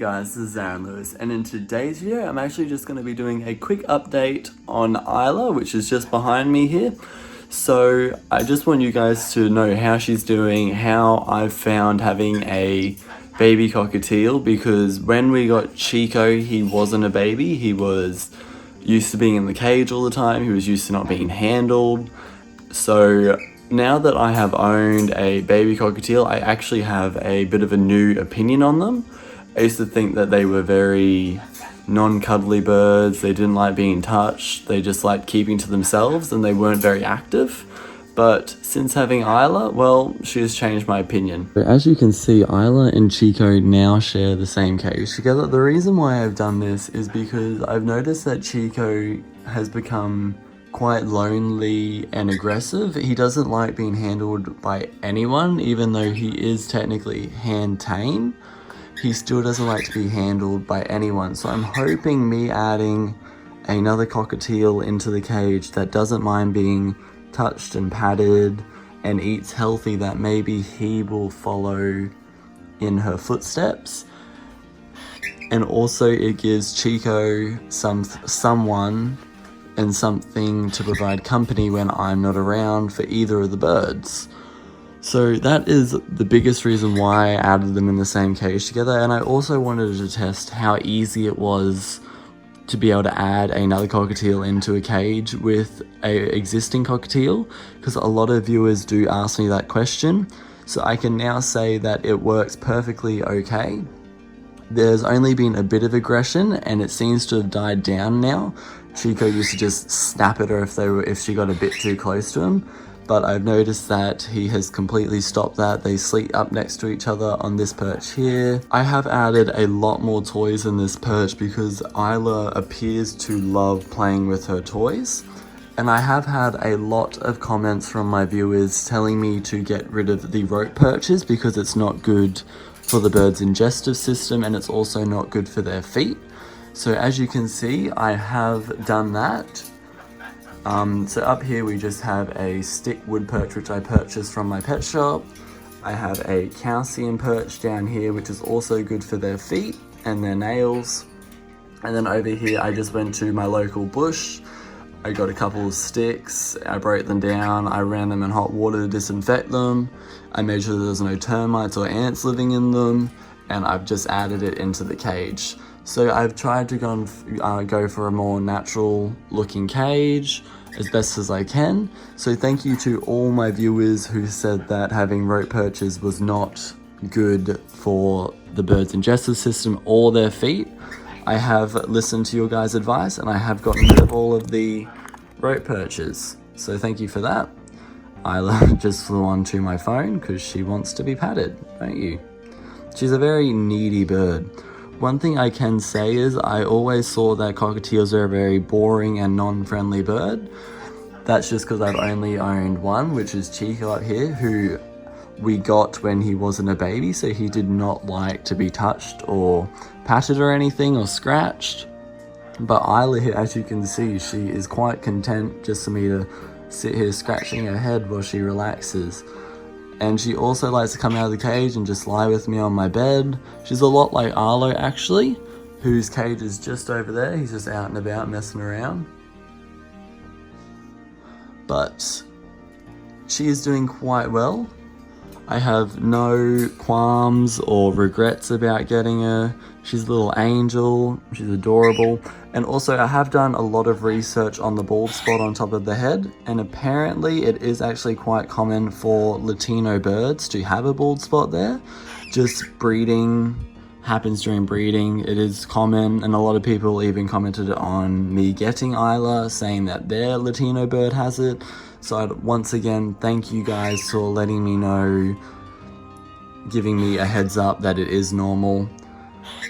Hey guys, this is Aaron Lewis, and in today's video I'm actually just going to be doing a quick update on Isla, which is just behind me here. So I just want you guys to know how she's doing, how I've found having a baby cockatiel, because when we got Chico, he wasn't a baby. He was used to being in the cage all the time. He was used to not being handled. So now that I have owned a baby cockatiel, I actually have a bit of a new opinion on them. I used to think that they were very non-cuddly birds. They didn't like being touched. They just liked keeping to themselves and they weren't very active. But since having Isla, well, she has changed my opinion. As you can see, Isla and Chico now share the same cage together. The reason why I've done this is because I've noticed that Chico has become quite lonely and aggressive. He doesn't like being handled by anyone, even though he is technically hand tame. He still doesn't like to be handled by anyone. So I'm hoping me adding another cockatiel into the cage that doesn't mind being touched and patted and eats healthy, that maybe he will follow in her footsteps. And also it gives Chico someone and something to provide company when I'm not around for either of the birds. So that is the biggest reason why I added them in the same cage together. And I also wanted to test how easy it was to be able to add another cockatiel into a cage with an existing cockatiel, because a lot of viewers do ask me that question. So I can now say that it works perfectly okay. There's only been a bit of aggression and it seems to have died down now. Chico used to just snap at her if she got a bit too close to him, but I've noticed that he has completely stopped that. They sleep up next to each other on this perch here. I have added a lot more toys in this perch because Isla appears to love playing with her toys. And I have had a lot of comments from my viewers telling me to get rid of the rope perches because it's not good for the bird's digestive system and it's also not good for their feet. So as you can see, I have done that. So up here we just have a stick wood perch which I purchased from my pet shop. I have a calcium perch down here which is also good for their feet and their nails. And then over here I just went to my local bush. I got a couple of sticks, I broke them down, I ran them in hot water to disinfect them. I made sure there's no termites or ants living in them, and I've just added it into the cage. So I've tried to go for a more natural looking cage as best as I can. So thank you to all my viewers who said that having rope perches was not good for the bird's digestive system or their feet. I have listened to your guys' advice and I have gotten rid of all of the rope perches. So thank you for that. Isla just flew onto my phone because she wants to be patted, don't you? She's a very needy bird. One thing I can say is I always saw that cockatiels are a very boring and non-friendly bird. That's just because I've only owned one, which is Chico up here, who we got when he wasn't a baby, so he did not like to be touched or patted or anything or scratched. But Isla here, as you can see, she is quite content just for me to sit here scratching her head while she relaxes. And she also likes to come out of the cage and just lie with me on my bed. She's a lot like Arlo actually, whose cage is just over there. He's just out and about messing around. But she is doing quite well. I have no qualms or regrets about getting her. She's a little angel, she's adorable. And also I have done a lot of research on the bald spot on top of the head, and apparently it is actually quite common for Latino birds to have a bald spot there. Just breeding happens during breeding, it is common, and a lot of people even commented on me getting Isla, saying that their Latino bird has it. So I'd once again thank you guys for letting me know, giving me a heads up that it is normal,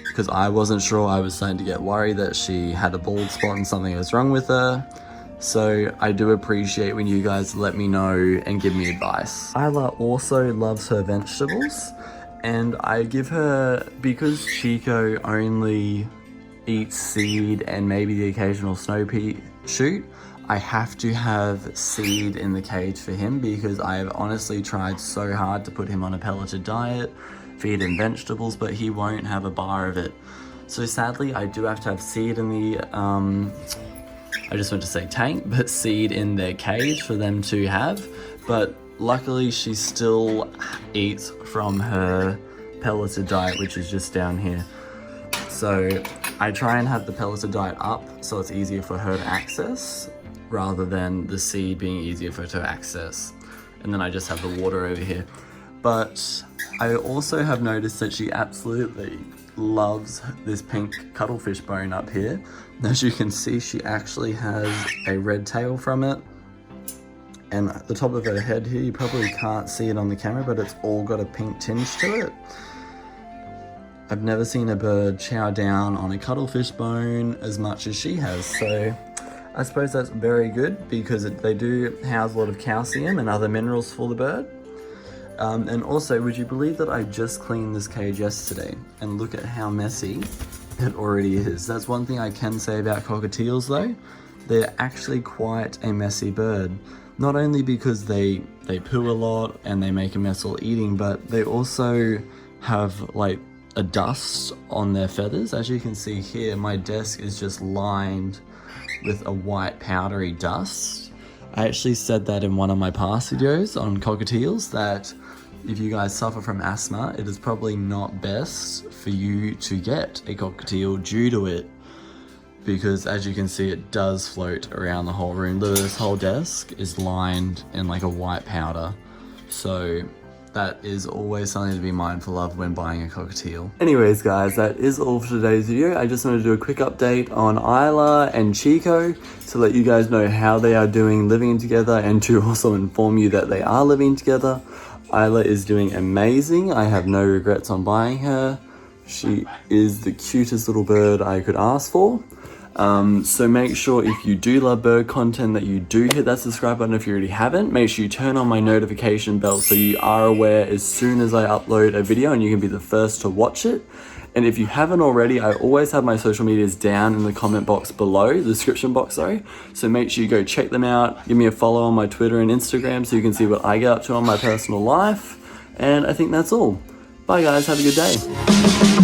because I wasn't sure. I was starting to get worried that she had a bald spot and something was wrong with her. So I do appreciate when you guys let me know and give me advice. Isla also loves her vegetables, and I give her, because Chico only eats seed and maybe the occasional snow pea shoot, I have to have seed in the cage for him because I have honestly tried so hard to put him on a pelleted diet feed him vegetables, but he won't have a bar of it. So sadly, I do have to have seed in the, I just went to say tank, but seed in their cage for them to have. But luckily, she still eats from her pelleted diet, which is just down here. So I try and have the pelleted diet up so it's easier for her to access, rather than the seed being easier for her to access. And then I just have the water over here. But I also have noticed that she absolutely loves this pink cuttlefish bone up here. As you can see, she actually has a red tail from it. And at the top of her head here, you probably can't see it on the camera, but it's all got a pink tinge to it. I've never seen a bird chow down on a cuttlefish bone as much as she has. So I suppose that's very good, because they do house a lot of calcium and other minerals for the bird. And also, would you believe that I just cleaned this cage yesterday, and look at how messy it already is. That's one thing I can say about cockatiels though. They're actually quite a messy bird. Not only because they poo a lot and they make a mess while eating, but they also have like a dust on their feathers. As you can see here, my desk is just lined with a white powdery dust. I actually said that in one of my past videos on cockatiels, that if you guys suffer from asthma, it is probably not best for you to get a cockatiel due to it, because as you can see, it does float around the whole room. This whole desk is lined in like a white powder. So that is always something to be mindful of when buying a cockatiel. Anyways guys, that is all for today's video. I just wanted to do a quick update on Isla and Chico to let you guys know how they are doing living together, and to also inform you that they are living together. Isla is doing amazing. I have no regrets on buying her. She is the cutest little bird I could ask for. So make sure, if you do love bird content, that you do hit that subscribe button if you already haven't. Make sure you turn on my notification bell so you are aware as soon as I upload a video, and you can be the first to watch it. And if you haven't already, I always have my social medias down in the comment box below, the description box, sorry. So make sure you go check them out. Give me a follow on my Twitter and Instagram so you can see what I get up to on my personal life. And I think that's all. Bye guys, have a good day.